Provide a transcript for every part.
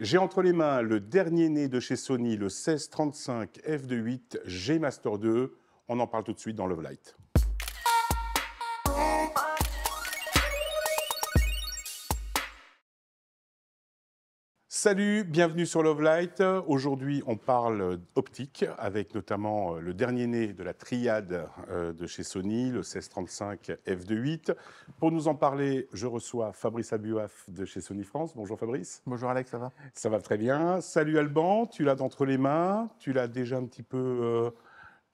J'ai entre les mains le dernier né de chez Sony, le 1635 f2.8 G Master 2. On en parle tout de suite dans Love Light. Salut, bienvenue sur Love Light. Aujourd'hui, on parle optique avec notamment le dernier né de la triade de chez Sony, le 1635 f2.8. Pour nous en parler, je reçois Fabrice Abuaf de chez Sony France. Bonjour Fabrice. Bonjour Alex, ça va? Ça va très bien. Salut Alban, tu l'as d'entre les mains, tu l'as déjà un petit peu...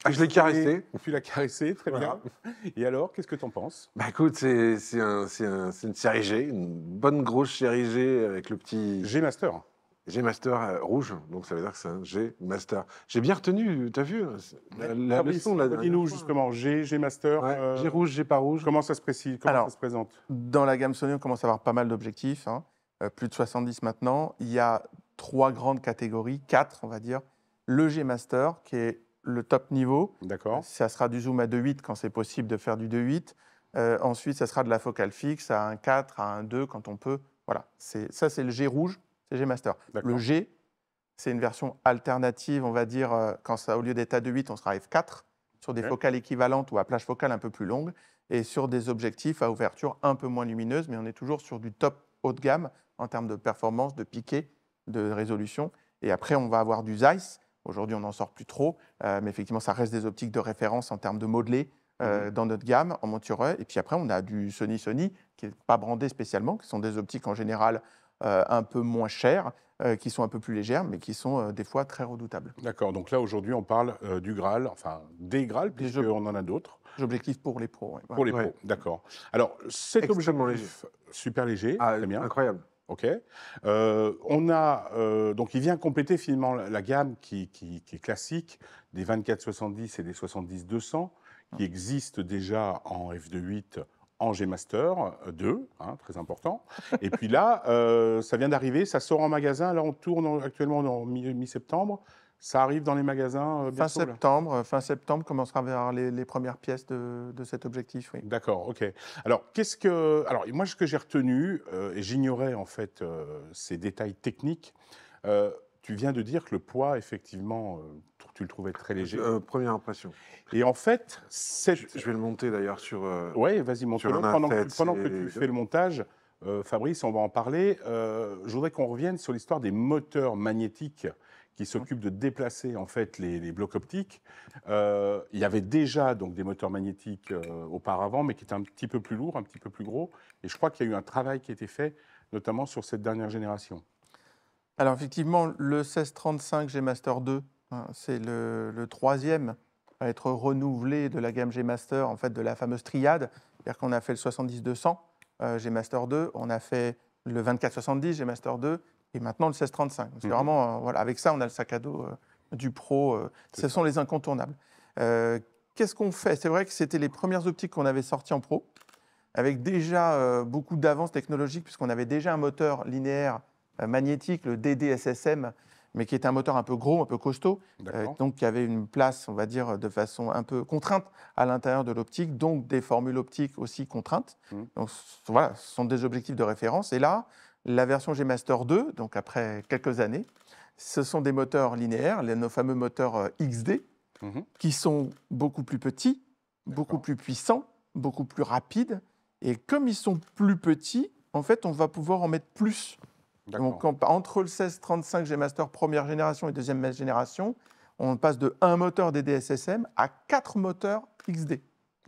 Je l'ai caressé. Tu l'as caressé, très Voilà. bien. Et alors, qu'est-ce que tu en penses? Bah écoute, c'est une série G, une bonne grosse série G avec le petit G Master. G Master rouge, donc ça veut dire que c'est un G Master. J'ai bien retenu, t'as vu la Fabrice, leçon là. dis-nous justement, G Master, Ouais, G rouge, G pas rouge. comment ça se précise, comment Alors, ça se présente? Dans la gamme Sony, on commence à avoir pas mal d'objectifs, plus de 70 maintenant. Il y a 3 grandes catégories, 4 on va dire. Le G Master, qui est le top niveau. D'accord. Ça sera du zoom à 2.8 quand c'est possible de faire du 2.8. Ensuite, ça sera de la focale fixe à 1.4, à 1.2 quand on peut. Voilà, ça c'est le G rouge, c'est G Master. D'accord. Le G, c'est une version alternative, on va dire, quand ça, au lieu d'être à 2.8, on sera à f4, sur des Ok. focales équivalentes ou à plage focale un peu plus longue, et sur des objectifs à ouverture un peu moins lumineuse, mais on est toujours sur du top haut de gamme en termes de performance, de piqué, de résolution. Et après, on va avoir du Zeiss. Aujourd'hui, on n'en sort plus trop, mais effectivement, ça reste des optiques de référence en termes de modelé dans notre gamme en monture. Et puis après, on a du Sony, qui n'est pas brandé spécialement, qui sont des optiques en général un peu moins chères, qui sont un peu plus légères, mais qui sont des fois très redoutables. D'accord. Donc là, aujourd'hui, on parle du Graal, enfin des Graal, puisqu'on en a d'autres. Des objectifs pour les pros. Ouais. Pour les Ouais. pros, d'accord. Alors, cet Extrêmement objectif super léger, Ah, très bien. incroyable. OK. On a donc il vient compléter finalement la gamme qui est classique des 24-70 et des 70-200 qui existent déjà en f2.8 en G Master 2, très important. Et puis là, ça vient d'arriver, ça sort en magasin. Là, on tourne actuellement en mi-septembre. Ça arrive dans les magasins bientôt, là. Fin septembre, commencera vers les premières pièces de cet objectif. Oui. D'accord, ok. Alors, alors moi, ce que j'ai retenu, et j'ignorais en fait ces détails techniques, tu viens de dire que le poids, effectivement, tu le trouvais très léger. Première impression. Et en fait, Je vais le monter d'ailleurs sur. Oui, vas-y, montre-le. un Pendant A7, que tu c'est- fais le montage, Fabrice, on va en parler. Je voudrais qu'on revienne sur l'histoire des moteurs magnétiques qui s'occupent de déplacer en fait les blocs optiques. Il y avait déjà donc des moteurs magnétiques auparavant, mais qui étaient un petit peu plus lourds, un petit peu plus gros. Et je crois qu'il y a eu un travail qui a été fait, notamment sur cette dernière génération. Alors effectivement, le 1635 G Master 2, c'est le troisième à être renouvelé de la gamme G Master, en fait de la fameuse triade. C'est-à-dire qu'on a fait le 70-200 G Master 2, on a fait le 24-70 G Master 2 et maintenant le 1635. C'est vraiment, voilà, avec ça, on a le sac à dos du pro. Ce sont les incontournables. Qu'est-ce qu'on fait? C'est vrai que c'était les premières optiques qu'on avait sorties en pro, avec déjà beaucoup d'avance technologique, puisqu'on avait déjà un moteur linéaire magnétique, le DD-SSM, mais qui était un moteur un peu gros, un peu costaud, D'accord. donc qui avait une place, on va dire, de façon un peu contrainte à l'intérieur de l'optique, donc des formules optiques aussi contraintes. Donc voilà, ce sont des objectifs de référence. Et là, la version G Master 2, donc après quelques années, ce sont des moteurs linéaires, nos fameux moteurs XD, Mhm. qui sont beaucoup plus petits, beaucoup plus puissants, beaucoup plus rapides. Et comme ils sont plus petits, en fait, on va pouvoir en mettre plus. D'accord. Donc, entre le 1635 G Master première génération et deuxième génération, on passe de 1 moteur DD-SSM à 4 moteurs XD.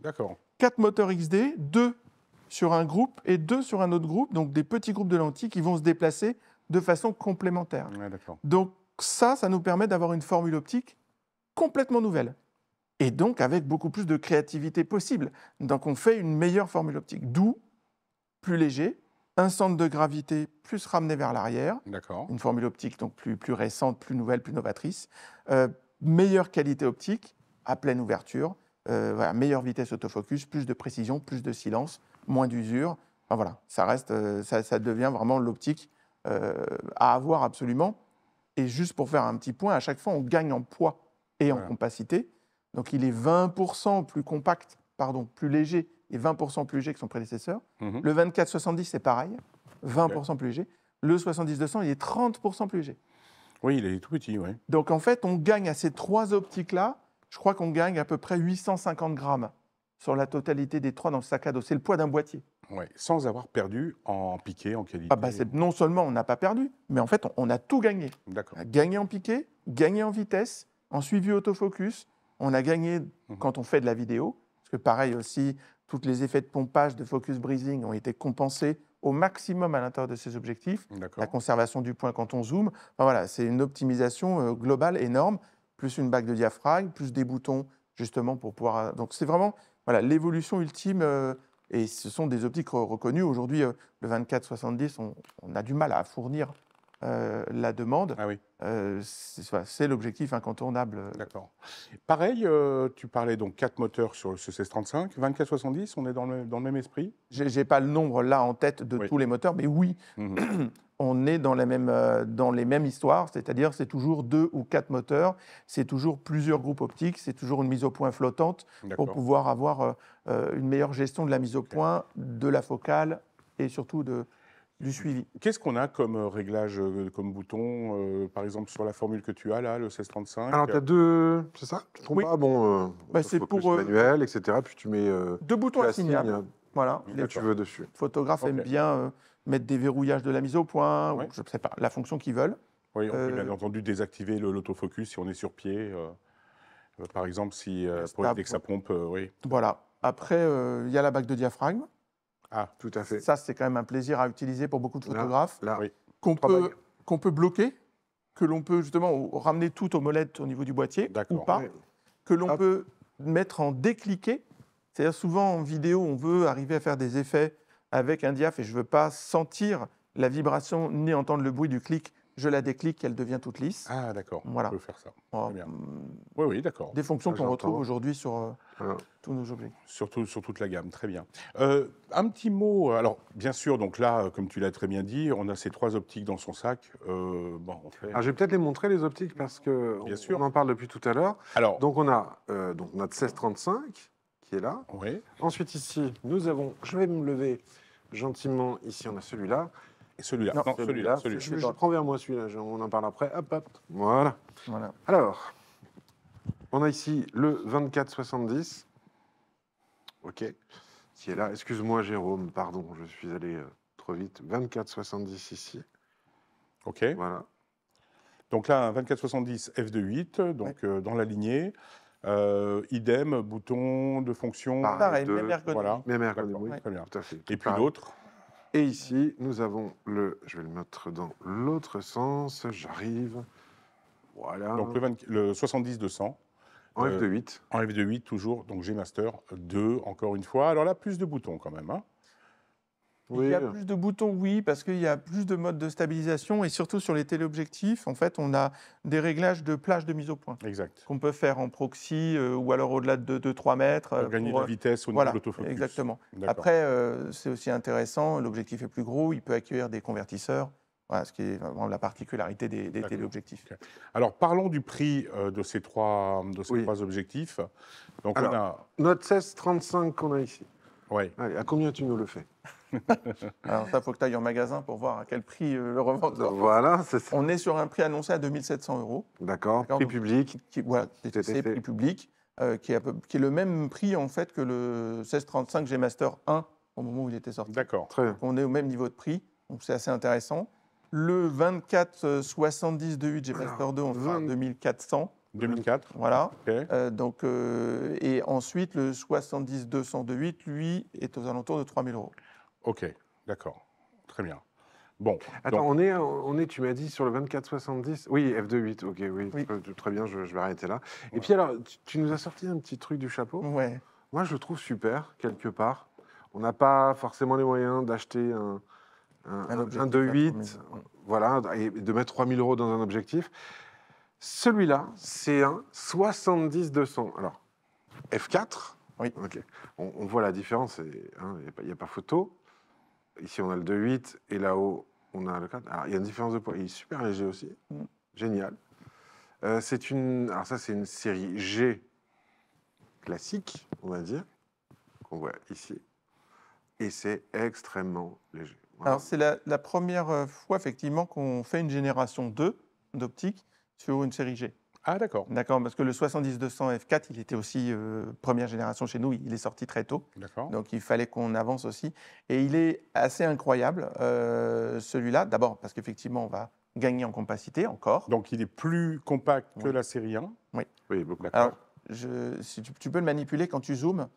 D'accord. 4 moteurs XD, 2 sur un groupe et 2 sur un autre groupe, donc des petits groupes de lentilles qui vont se déplacer de façon complémentaire. Ouais, d'accord. Donc ça nous permet d'avoir une formule optique complètement nouvelle. Et donc avec beaucoup plus de créativité possible. Donc on fait une meilleure formule optique, d'où plus léger, un centre de gravité plus ramené vers l'arrière, D'accord. une formule optique donc plus récente, plus nouvelle, plus novatrice, meilleure qualité optique à pleine ouverture, voilà, meilleure vitesse autofocus, plus de précision, plus de silence, moins d'usure. Enfin, voilà, ça reste, ça devient vraiment l'optique à avoir absolument. Et juste pour faire un petit point, à chaque fois on gagne en poids et en Voilà. compacité. Donc il est 20% plus compact, plus léger et 20% plus léger que son prédécesseur. Mhm. Le 24-70, c'est pareil, 20% plus léger. Le 70-200, il est 30% plus léger. Oui, il est tout petit, oui. Donc en fait, on gagne à ces 3 optiques-là, je crois qu'on gagne à peu près 850 grammes sur la totalité des 3 dans le sac à dos. C'est le poids d'un boîtier. Ouais, sans avoir perdu en piqué, en qualité. Ah bah, non seulement on n'a pas perdu, mais en fait, on a tout gagné. D'accord. On a gagné en piqué, gagné en vitesse, en suivi autofocus. On a gagné quand on fait de la vidéo, parce que pareil aussi, tous les effets de pompage, de focus breathing ont été compensés au maximum à l'intérieur de ces objectifs. D'accord. La conservation du point quand on zoome. Enfin, voilà, c'est une optimisation globale énorme, plus une bague de diaphragme, plus des boutons justement pour pouvoir. Donc c'est vraiment voilà, l'évolution ultime. Et ce sont des optiques reconnues. Aujourd'hui, le 24-70, on a du mal à fournir la demande. Ah oui, C'est l'objectif incontournable. d'accord. Pareil, tu parlais donc 4 moteurs sur ce 1635, 24-70, on est dans le même esprit? Je n'ai pas le nombre là en tête de Oui. tous les moteurs, mais oui, Mhm. on est dans les mêmes histoires, c'est-à-dire c'est toujours 2 ou 4 moteurs, c'est toujours plusieurs groupes optiques, c'est toujours une mise au point flottante pour D'accord. pouvoir avoir une meilleure gestion de la mise au point, de la focale et surtout du suivi. Qu'est-ce qu'on a comme réglage, comme bouton, par exemple sur la formule que tu as là, le 1635? Alors, tu as 2, c'est ça? Tu te trompes Oui. pas? Bon, Bah, c'est focus pour, manuel, etc. Puis tu mets 2 boutons tu assignables. assignes Voilà. ce Les que tu veux dessus. photographes Ok. aiment bien mettre des verrouillages de la mise au point, Ouais. ou je ne sais pas, la fonction qu'ils veulent. Oui, on peut bien Euh, entendu désactiver l'autofocus si on est sur pied. Par exemple, si, pour stable, éviter que ça pompe, oui. Voilà. Après, il y a la bague de diaphragme. Ah, Tout à fait. Ça, c'est quand même un plaisir à utiliser pour beaucoup de photographes. Là, oui. Qu'on 3 peut, bagues. qu'on peut bloquer, que l'on peut justement ramener tout aux molettes au niveau du boîtier, ou D'accord. pas, Ouais. que l'on Hop. peut mettre en décliqué. C'est-à-dire souvent en vidéo, on veut arriver à faire des effets avec un diaph et je ne veux pas sentir la vibration ni entendre le bruit du clic. Je la déclique, elle devient toute lisse. Ah, d'accord, Voilà. on peut faire ça. Voilà. Très bien. Oui, oui, d'accord. Des fonctions Ça, qu'on retrouve j'entends. aujourd'hui sur Voilà. tous nos objets. Surtout sur toute la gamme, très bien. Un petit mot, alors bien sûr, donc là, comme tu l'as très bien dit, on a ces 3 optiques dans son sac. Bon, on fait... Alors, je vais peut-être les montrer, les optiques, parce qu'on Bien sûr. en parle depuis tout à l'heure. Alors, Donc, on a donc notre 1635 qui est là. oui, Ensuite, ici, nous avons, je vais me lever gentiment. Ici, on a celui-là. et celui-là. Non, Non, celui-là. Je prends vers moi celui-là, on en parle après. Hop, hop. Voilà. Voilà. Alors, on a ici le 24-70. OK. Qui est là. Excuse-moi, Jérôme, pardon, je suis allé trop vite. 24-70 ici. OK. Voilà. Donc là, un 24-70 f2.8, donc dans la lignée. Idem, bouton de fonction. Pareil, de- même ergonomie. Voilà. Même ergonomie, D'accord, oui, très bien. tout à fait. Et puis Pareil. l'autre. Et ici, nous avons je vais le mettre dans l'autre sens. J'arrive. Voilà. Donc le 70-200. En F2.8. En F2.8 toujours, donc G-Master 2, encore une fois. Alors là, plus de boutons quand même. Hein. Il y a plus de boutons, oui, parce qu'il y a plus de modes de stabilisation et surtout sur les téléobjectifs, en fait, on a des réglages de plage de mise au point Exact. qu'on peut faire en proxy ou alors au-delà de 2-3 mètres. Pour gagner de vitesse au niveau Voilà, de l'autofocus. exactement. D'accord. Après, c'est aussi intéressant, l'objectif est plus gros, il peut accueillir des convertisseurs, voilà, ce qui est vraiment la particularité des D'accord. téléobjectifs. Ok. Alors parlons du prix de ces trois Oui. objectifs. Donc Alors, on a. Notre 1635 qu'on a ici. Ouais. Allez, à combien tu nous le fais? Alors ça, il faut que tu ailles en magasin pour voir à quel prix le revendeur. Voilà, c'est ça. On est sur un prix annoncé à 2 700 €. D'accord. D'accord, Prix donc- public. Voilà, TTC. c'est prix public, qui est le même prix en fait que le 1635 G Master 1 au moment où il était sorti. D'accord. Très bien. On est au même niveau de prix, donc c'est assez intéressant. Le 24-70 de 8 G Master 2, on fera 2400. 2004. Voilà. Ok. Et ensuite, le 70-200 de 8, lui, est aux alentours de 3000 €. Ok. D'accord. Très bien. Bon. Attends, donc, on est, tu m'as dit, sur le 24-70. Oui, F2.8, ok, oui. Oui. Très bien, je vais arrêter là. Et puis alors, tu nous as sorti un petit truc du chapeau. Ouais. Moi, je le trouve super, quelque part. On n'a pas forcément les moyens d'acheter un objectif 2.8, à 3000. voilà, et de mettre 3000 € dans un objectif. Celui-là, c'est un 70-200. Alors, F4, Oui. ok. On voit la différence, il n'y a pas photo. Ici, on a le 2.8 et là-haut, on a le 4. Alors, il y a une différence de poids. Il est super léger aussi. Génial. Alors ça, c'est une série G classique, on va dire, qu'on voit ici. Et c'est extrêmement léger. Voilà. Alors, c'est la première fois, effectivement, qu'on fait une génération 2 d'optique sur une série G. Ah, d'accord. D'accord, parce que le 70-200 f4, il était aussi première génération chez nous, il est sorti très tôt. D'accord. Donc, il fallait qu'on avance aussi. Et il est assez incroyable, celui-là. D'abord, parce qu'effectivement, on va gagner en compacité encore. Donc, il est plus compact que Oui. la série 1. Oui, beaucoup. D'accord. Alors, si tu peux le manipuler quand tu zoomes.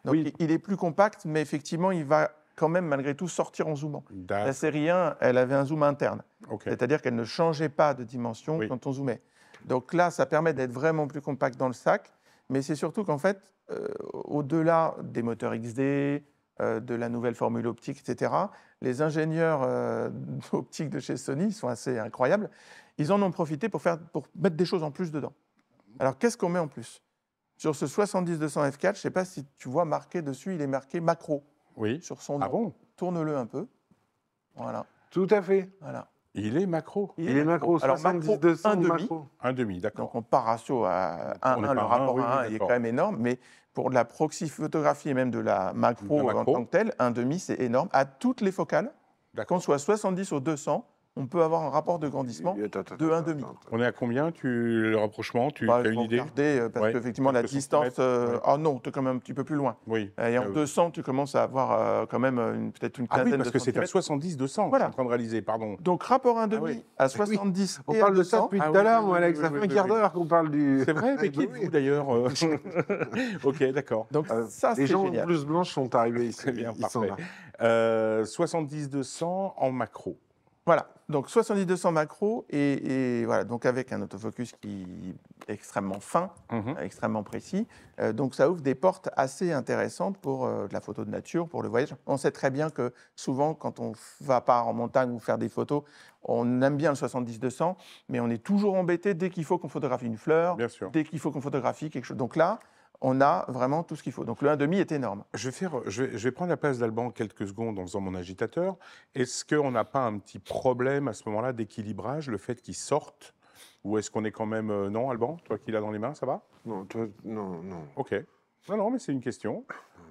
Donc, Oui. il est plus compact, mais effectivement, il va quand même, malgré tout, sortir en zoomant. La D'accord. série 1, elle avait un zoom interne. OK. C'est-à-dire qu'elle ne changeait pas de dimension Oui. quand on zoomait. Donc là, ça permet d'être vraiment plus compact dans le sac, mais c'est surtout qu'en fait, au-delà des moteurs XD, de la nouvelle formule optique, etc., les ingénieurs optiques de chez Sony sont assez incroyables. Ils en ont profité pour mettre des choses en plus dedans. Alors, qu'est-ce qu'on met en plus? Sur ce 70-200 f4, je ne sais pas si tu vois marqué dessus, il est marqué macro Oui. sur son Ah nom. bon? Tourne-le un peu. Voilà. Tout à fait. Voilà. Il est macro. Il est macro, Alors, macro 70-200 1,5. macro. 1,5, d'accord. Donc, on part ratio à On est 1,1. Le pas rapport oui, à oui, 1 il est d'accord. quand même énorme. Mais pour de la proxy photographie et même de la macro, La macro. en tant que telle, 1,5, c'est énorme. À toutes les focales, D'accord. qu'on soit 70 ou 200, on peut avoir un rapport de grandissement de 1,5. On est à combien, le rapprochement? Tu Bah, as il une faut idée? regarder, parce Ouais, qu'effectivement, la quelques distance. centimètres, ouais. Ah non, tu es quand même un petit peu plus loin. Oui. Et en 200, tu commences à avoir quand même peut-être une Ah quinzaine oui, parce de que c'est à centimètres. 70-200, Voilà. je suis en train de réaliser, pardon. Donc, rapport 1,5 oui. à 70 On et parle à de ça 200. depuis Ah tout oui, à l'heure, oui, moi, oui, Alex. oui, Ça oui, fait un oui, quart oui. d'heure qu'on parle du. C'est vrai, mais qui Oui. êtes-vous d'ailleurs? Ok, d'accord. Donc, ça, c'est Les gens en génial. blouse blanche sont arrivés ici. Très bien, Ils sont parfait. là. 70-200 en macro. Voilà, donc 70-200 macro et voilà, donc avec un autofocus qui est extrêmement fin, extrêmement précis. Donc ça ouvre des portes assez intéressantes pour de la photo de nature, pour le voyage. On sait très bien que souvent, quand on va pas en montagne ou faire des photos, on aime bien le 70-200, mais on est toujours embêté dès qu'il faut qu'on photographie une fleur, Bien sûr. dès qu'il faut qu'on photographie quelque chose. Donc là, on a vraiment tout ce qu'il faut. Donc le 1,5 est énorme. Je vais prendre la place d'Alban quelques secondes dans faisant mon agitateur. Est-ce qu'on n'a pas un petit problème à ce moment-là d'équilibrage, le fait qu'il sorte? Ou est-ce qu'on est quand même... non, Alban, toi qui l'as dans les mains, ça va? Non, toi, non, non. Ok. Non, mais c'est une question.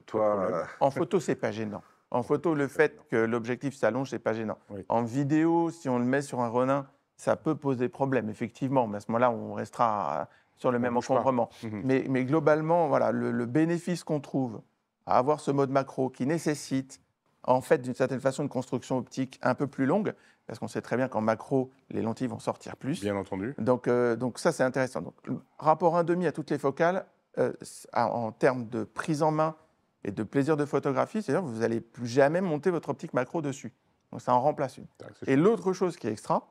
Toi, En photo, c'est pas gênant. En photo, le fait que l'objectif s'allonge, c'est pas gênant. Oui. En vidéo, si on le met sur un Ronin, ça peut poser problème, effectivement. Mais à ce moment-là, on restera sur le même bouge pas. encombrement. Mhm. Mais globalement, voilà, le bénéfice qu'on trouve à avoir ce mode macro qui nécessite, en fait, d'une certaine façon, une construction optique un peu plus longue, parce qu'on sait très bien qu'en macro, les lentilles vont sortir plus. Bien entendu. Donc ça, c'est intéressant. Donc, rapport 1,5 à toutes les focales, en termes de prise en main et de plaisir de photographie, c'est-à-dire que vous n'allez plus jamais monter votre optique macro dessus. Donc ça en remplace une. C'est Et l'autre chose qui est extra,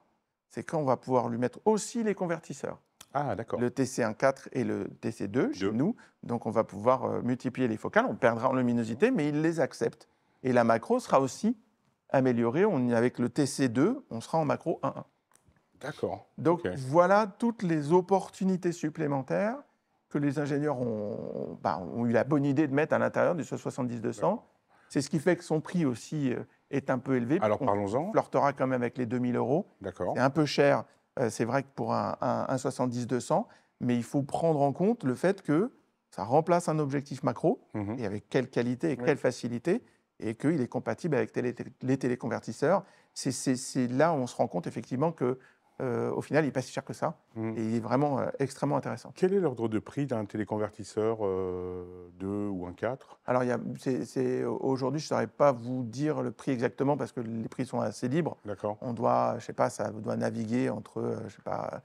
c'est qu'on va pouvoir lui mettre aussi les convertisseurs. Ah, d'accord. Le TC1.4 et le TC2 chez Deux. nous. Donc on va pouvoir multiplier les focales, on perdra en luminosité, mais il les accepte. Et la macro sera aussi améliorée. Avec le TC2, on sera en macro 1.1. D'accord. Donc Ok. voilà toutes les opportunités supplémentaires que les ingénieurs ont eu la bonne idée de mettre à l'intérieur du 70-200. C'est ce qui fait que son prix aussi est un peu élevé. Alors, On parlons-en. flirtera quand même avec les 2 000 €. D'accord. C'est un peu cher, c'est vrai que pour un 70-200, mais il faut prendre en compte le fait que ça remplace un objectif macro, Mhm. et avec quelle qualité et Oui. quelle facilité, et qu'il est compatible avec les téléconvertisseurs. C'est là où on se rend compte effectivement que au final, il n'est pas si cher que ça, Mhm. et il est vraiment extrêmement intéressant. Quel est l'ordre de prix d'un téléconvertisseur 2 ou un 4? Alors, aujourd'hui, je ne saurais pas vous dire le prix exactement parce que les prix sont assez libres. D'accord. On doit, je sais pas, ça doit naviguer entre, je sais pas,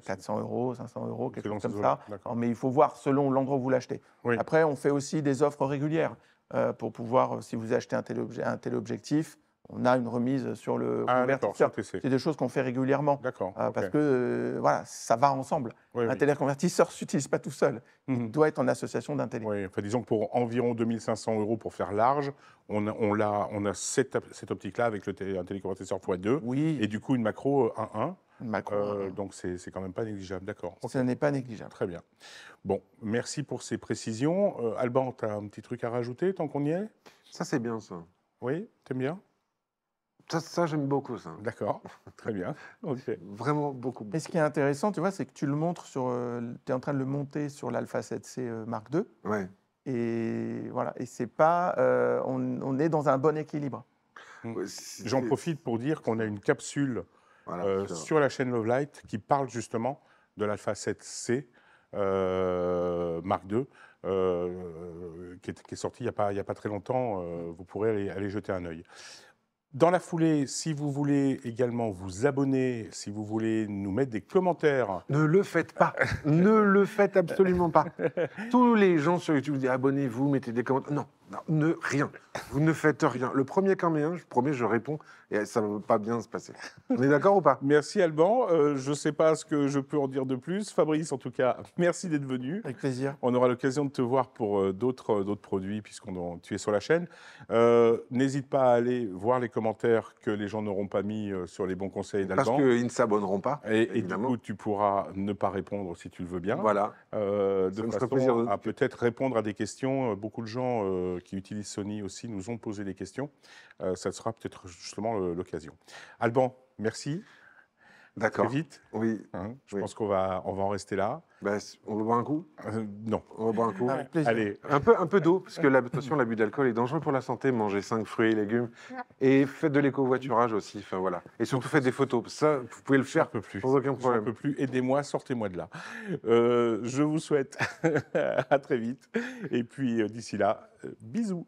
400 €, 500 €, quelque Selon chose comme ces ça. eaux-là, d'accord. Mais il faut voir selon l'endroit où vous l'achetez. Oui. Après, on fait aussi des offres régulières pour pouvoir, si vous achetez un téléobjectif, on a une remise sur le Ah, d'accord, convertisseur. sur TC. C'est des choses qu'on fait régulièrement. D'accord. ok. Parce que voilà, ça va ensemble. Oui, Un oui. téléconvertisseur ne s'utilise pas tout seul. Il Mhm. doit être en association d'un télé. Oui, enfin, disons que pour environ 2 500 € pour faire large, on a cette optique-là avec un téléconvertisseur x2 Oui, et du coup une macro 1.1. une macro. Donc c'est quand même pas négligeable. D'accord. ok. Ce n'est pas négligeable. Très bien. Bon, merci pour ces précisions. Alban, tu as un petit truc à rajouter tant qu'on y est? ça, c'est bien, ça. Oui, t'aimes bien? Ça j'aime beaucoup, ça. D'accord. Très bien. Ok. Vraiment beaucoup. Et ce qui est intéressant, tu vois, c'est que tu le montres tu es en train de le monter sur l'Alpha 7C Mark II. Ouais. Et voilà, et c'est pas, on est dans un bon équilibre. J'en profite pour dire qu'on a une capsule Voilà, sur la chaîne Love Light qui parle justement de l'Alpha 7C Mark II, qui est sorti il n'y a pas très longtemps. Vous pourrez aller jeter un œil. Dans la foulée, si vous voulez également vous abonner, si vous voulez nous mettre des commentaires. Ne le faites pas. Ne le faites absolument pas. Tous les gens sur YouTube disent abonnez-vous, mettez des commentaires. Non, rien. Vous ne faites rien. Le premier qui en met un, je promets, je réponds et ça ne va pas bien se passer. On est d'accord ou pas? Merci Alban. Je ne sais pas ce que je peux en dire de plus. Fabrice, en tout cas, merci d'être venu. Avec plaisir. On aura l'occasion de te voir pour d'autres produits puisque tu es sur la chaîne. N'hésite pas à aller voir les commentaires que les gens n'auront pas mis sur les bons conseils d'Alban. Parce qu'ils ne s'abonneront pas, et du coup, tu pourras ne pas répondre si tu le veux bien. Voilà. De façon à peut-être répondre à des questions. Beaucoup de gens qui utilisent Sony aussi nous ont posé des questions. Ça sera peut-être justement l'occasion. Alban, merci. D'accord. Très vite. Oui. Hein, je pense qu'on va en rester là. Ben, on va boire un coup? Non. On va boire un coup. Avec plaisir. Allez. Un peu d'eau, parce que attention, l'abus d'alcool est dangereux pour la santé. Mangez 5 fruits et légumes. Et faites de l'écovoiturage aussi. Enfin, voilà. Et surtout, faites des photos. Ça, vous pouvez le faire sans aucun problème. J'en peux plus. Aidez-moi, sortez-moi de là. Je vous souhaite à très vite. Et puis, d'ici là, bisous.